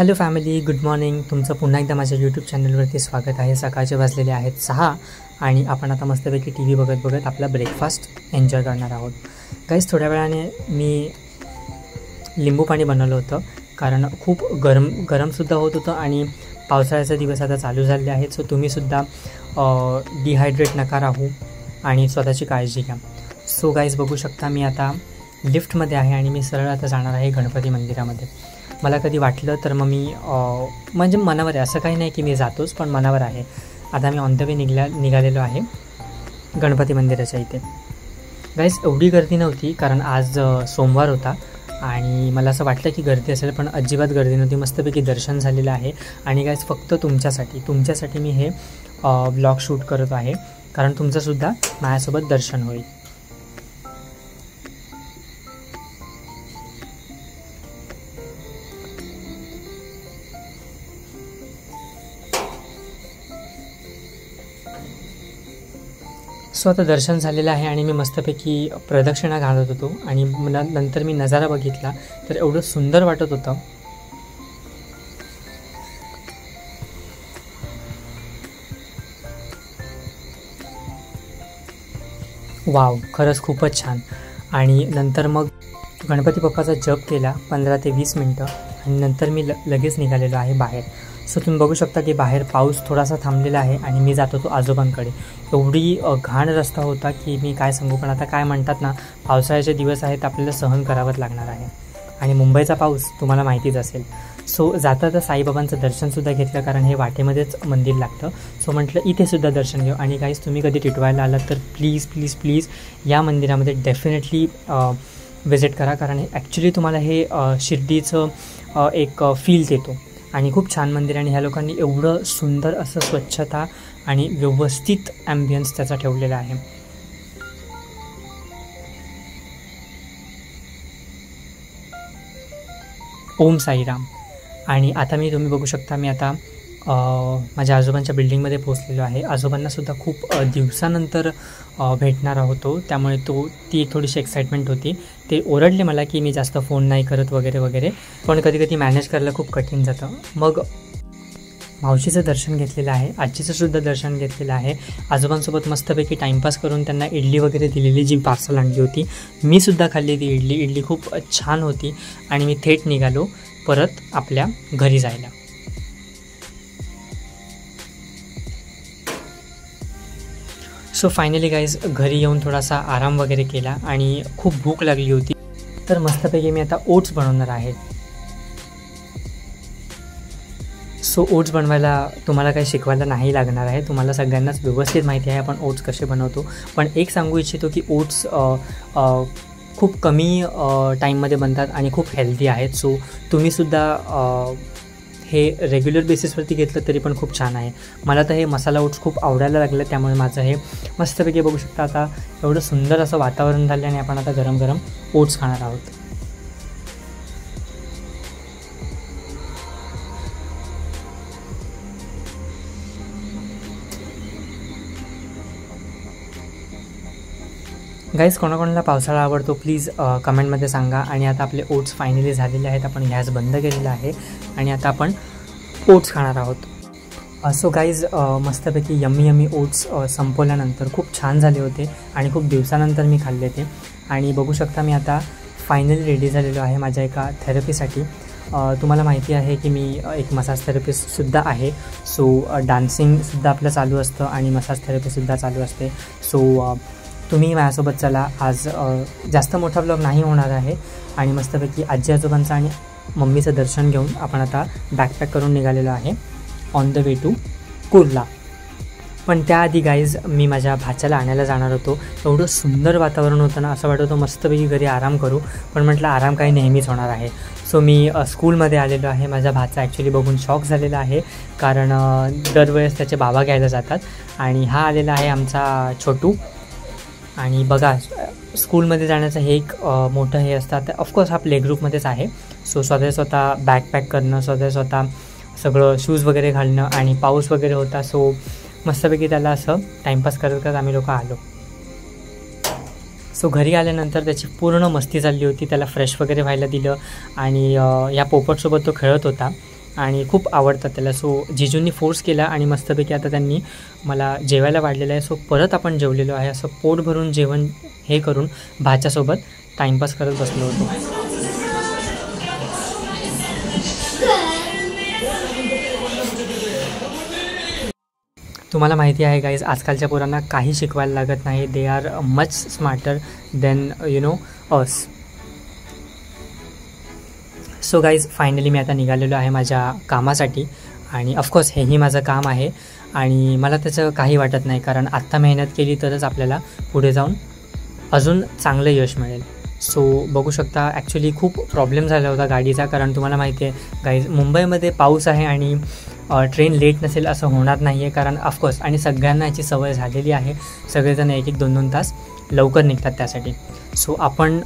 Hello family, good morning. तुमचं पुन्हा एकदा माझ्या यूट्यूब चॅनलवरती स्वागत आहे. सकाळचे वाजलेले आहेत 6 आणि आपण आता मस्तपैकी टी व्ही बघत बघत आपला ब्रेकफास्ट एन्जॉय करणार आहोत. गाईस, थोड्या वेळाने मी लिंबू पाणी बनवलं होतं कारण खूप गरमसुद्धा होत होतं आणि पावसाळ्याचे दिवस आता चालू झाले आहेत. सो तुम्हीसुद्धा डिहायड्रेट नका राहू आणि स्वतःची काळजी घ्या. सो गाईज, बघू शकता मी आता लिफ्टमध्ये आहे आणि मी सरळ आता जाणार आहे गणपती मंदिरामध्ये. मला कधी वाटलं तर मग मी म्हणजे मनावर आहे, असं काही नाही की मी जातोच, पण मनावर आहे. आता मी ऑन द वे निघालेलो आहे गणपती मंदिराच्या इथे. गाईज, एवढी गर्दी नव्हती कारण आज सोमवार होता आणि मला असं वाटलं की गर्दी असेल, पण अजिबात गर्दी नव्हती. मस्तपैकी दर्शन झालेलं आहे. आणि गाईज, फक्त तुमच्यासाठी मी हे ब्लॉग शूट करत आहे कारण तुमचंसुद्धा माझ्यासोबत दर्शन होईल. सो आता दर्शन झालेलं आहे आणि मी मस्तपैकी प्रदक्षिणा घालत होतो आणि नंतर मी नजारा बघितला तर एवढं सुंदर वाटत होतं. वाव, खरंच खूपच छान. आणि नंतर मग गणपती बाप्पाचा जप केला 15 ते 20 मिनटं आणि नंतर मी लगेच निघालेलो आहे बाहेर. सो तुम्ही बघू शकता की बाहेर पाऊस थोडासा थांबलेला आहे आणि मी जात होतो आजोबांकडे. एवढी घाण रस्ता होता की मी काय सांगू, पण आता काय म्हणतात ना, पावसाळ्याचे दिवस आहेत, आपल्याला सहन करावंच लागणार आहे. आणि मुंबईचा पाऊस तुम्हाला माहितीच असेल. सो जाता साईबाबांचं दर्शनसुद्धा घेतलं कारण हे वाटेमध्येच मंदिर लागतं. सो म्हटलं इथेसुद्धा दर्शन घेऊ. आणि काहीच तुम्ही कधी टिटवायला आलात तर प्लीज प्लीज प्लीज या मंदिरामध्ये डेफिनेटली विजिट करा कारण हे ॲक्च्युली तुम्हाला हे शिर्डीचं एक फील देतो आणि खूप छान मंदिर. आणि ह्या लोकांनी एवढं सुंदर असं स्वच्छता आणि व्यवस्थित ॲम्बियन्स त्याचा ठेवलेला आहे. ओम साईराम. आणि आता तुम्ही बघू शकता मी आता माझ्या आजोबांच्या बिल्डिंगमध्ये पोहोचलेलो आहे. आजोबांनासुद्धा खूप दिवसानंतर भेटणार होतो, त्यामुळे ती एक थोडीशी एक्साइटमेंट होती. ते ओरडले मला की मी जास्त फोन नाही करत वगैरे वगैरे, पण कधी कधी मॅनेज करायला खूप कठीण जातं. मग मावशीचं दर्शन घेतलेलं आहे, आजीचंसुद्धा दर्शन घेतलेलं आहे. आजोबांसोबत मस्तपैकी टाईमपास करून त्यांना इडली वगैरे दिलेली, जी पार्सल आणली होती. मी सुद्धा खाल्ली ती इडली खूप छान होती. आणि मी थेट निघालो परत आपल्या घरी जायला. सो फायनली गाईज, घरी येऊन थोडासा आराम वगैरे केला आणि खूप भूक लागली होती, तर मस्तपैकी मी आता ओट्स बनवणार आहे. सो ओट्स बनवायला तुम्हाला काही शिकवायला नाही लागणार आहे, तुम्हाला सगळ्यांनाच व्यवस्थित माहिती आहे आपण ओट्स कसे बनवतो. पण एक सांगू इच्छितो की ओट्स खूप कमी टाईममध्ये बनतात आणि खूप हेल्दी आहेत. सो तुम्हीसुद्धा हे रेग्युलर बेसिसवरती घेतलं तरी पण खूप छान आहे. मला तर हे मसाला ओट्स खूप आवडायला लागलं, त्यामुळे माझं हे मस्तपैकी बघू शकता आता एवढं सुंदर असं वातावरण झालं आणि आपण आता गरम गरम ओट्स खाणार आहोत. गाईज, कोणाकोणाला पावसाळा आवडतो प्लीज कमेंटमध्ये सांगा. आणि आता आपले ओट्स फायनली झालेले आहेत, आपण गॅस बंद केलेला आहे आणि आता आपण ओट्स खाणार आहोत. सो गाईज, मस्तपैकी यम्मी ओट्स संपवल्यानंतर खूप छान झाले होते आणि खूप दिवसानंतर मी खाल्ले ते. आणि बघू शकता मी आता फायनली रेडी झालेलो आहे माझ्या एका थेरपीसाठी. तुम्हाला माहिती आहे की मी एक मसाज थेरपिस्टसुद्धा आहे. सो डान्सिंगसुद्धा आपलं चालू असतं आणि मसाज थेरपीसुद्धा चालू असते. सो तुम्ही माझ्यासोबत चला. आज जास्त मोठा ब्लॉग नाही होणार आहे आणि मस्तपैकी आजी आजोबांचं आणि मम्मीचं दर्शन घेऊन आपण आता बॅकपॅक करून निघालेलो आहे on the way to Kurla. पण त्याआधी गाईज, मी माझ्या भाच्याला आणायला जाणार होतो. एवढं सुंदर वातावरण होतं ना, असं वाटत होतं मस्तपैकी घरी आराम करू, पण म्हटलं आराम काही नेहमीच होणार आहे. सो मी स्कूलमध्ये आलेलो आहे. माझा भाचा ॲक्च्युली बघून शॉक झालेला आहे कारण दरवेळेस त्याचे बाबा घ्यायला जातात आणि हा आलेला आहे आमचा छोटू. आणि बघा, स्कूलमध्ये जाण्याचं हे एक मोठं हे असतं. ऑफकोर्स हा प्ले ग्रुपमध्येच आहे. सो स्वतः बॅग करणं, स्वतः सगळं शूज वगैरे घालणं आणि पाऊस वगैरे होता. सो मस्तपैकी त्याला असं टाईमपास करत करत आम्ही लोक आलो. सो घरी आल्यानंतर त्याची पूर्ण मस्ती चालली होती. त्याला फ्रेश वगैरे व्हायला दिलं आणि या पोपटसोबत तो खेळत होता. आणि खूप आवडतात त्याला. सो जिजूंनी फोर्स केला आणि मस्तपैकी आता त्यांनी मला जेवायला वाढलेलं आहे. सो परत आपण जेवलेलो आहे. असं पोट भरून जेवण हे करून भाच्यासोबत टाईमपास करत बसलो होतो. तुम्हाला माहिती आहे गाईज, आजकालच्या पोरांना काही शिकवायला लागत नाही. They are much smarter than us. So guys finally मी आता निघालेलो आहे माझ्या कामासाठी आणि ऑफकोर्स हेही माझं काम आहे आणि मला त्याचं काही वाटत नाही, कारण आत्ता मेहनत केली तरच आपल्याला पुढे जाऊन अजून चांगलं यश मिळेल. सो बघू शकता, ॲक्च्युली खूप प्रॉब्लेम झाला होता गाडीचा, कारण तुम्हाला माहिती आहे गाईज मुंबईमध्ये पाऊस आहे आणि ट्रेन लेट नसेल असं होणार नाही आहे, कारण ऑफकोर्स आणि सगळ्यांना याची सवय झालेली आहे. सगळेजण 1-1, 2-2 तास लवकर निघतात त्यासाठी. सो आपण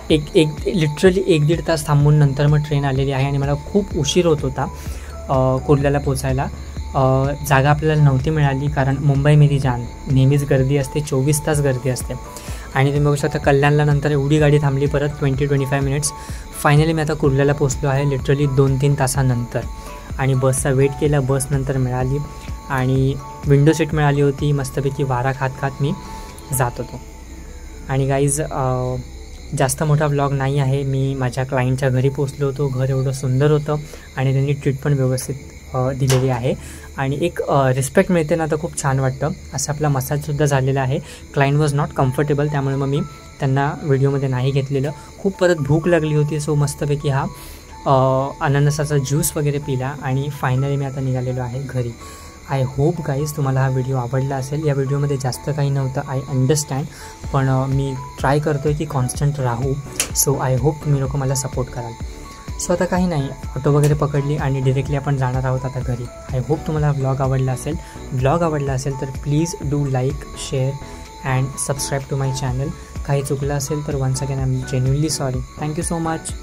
लिटरली 1-1.5 तास थांबून नंतर मग ट्रेन आलेली आहे आणि मला खूप उशीर होत होता कुर्ल्याला पोचायला. जागा आपल्याला नव्हती मिळाली, कारण मुंबई मेरी जान, नेहमीच गर्दी असते, 24 तास गर्दी असते. आणि तुम्ही बघू शकता कल्याणला नंतर एवढी गाडी थांबली परत 20-25 मिनिट्स. फायनली मी आता कुर्ल्याला पोचलो आहे लिटरली 2-3 तासानंतर. आणि बसचा वेट केला, बस नंतर मिळाली आणि विंडो सीट मिळाली होती. मस्तपैकी वारा खात खात मी जात होतो. आणि गाईज जास्त मोठा व्लॉग नाही आहे. मी माझ्या क्लायंटच्या घरी पोचलो होतो. घर एवढं सुंदर होतं आणि त्यांनी ट्रीट पण व्यवस्थित दिलेली आहे आणि एक रिस्पेक्ट मिळते ना, तर खूप छान वाटतं. असं आपला मसाजसुद्धा झालेला आहे. क्लायंट वॉज नॉट कम्फर्टेबल, त्यामुळे मग मी त्यांना व्हिडिओमध्ये नाही घेतलेलं. खूप परत भूक लागली होती. सो मस्तपैकी हा अननसाचा ज्यूस वगैरे पिला आणि फायनली मी आता निघालेलो आहे घरी. आय होप गाईज तुम्हाला हा व्हिडिओ आवडला असेल. या व्हिडिओमध्ये जास्त काही नव्हतं, आय अंडरस्टँड, पण मी ट्राय करतो आहे की कॉन्स्टंट राहू. सो आय होप तुम्ही लोक मला सपोर्ट कराल. सो आता काही नाही, ऑटो वगैरे पकडली आणि डिरेक्टली आपण जाणार आहोत आता घरी. आय होप तुम्हाला हा व्लॉग आवडला असेल. व्लॉग आवडला असेल तर please do like, share and subscribe to my channel. काही चुकलं असेल तर once again I am genuinely sorry. Thank you so much.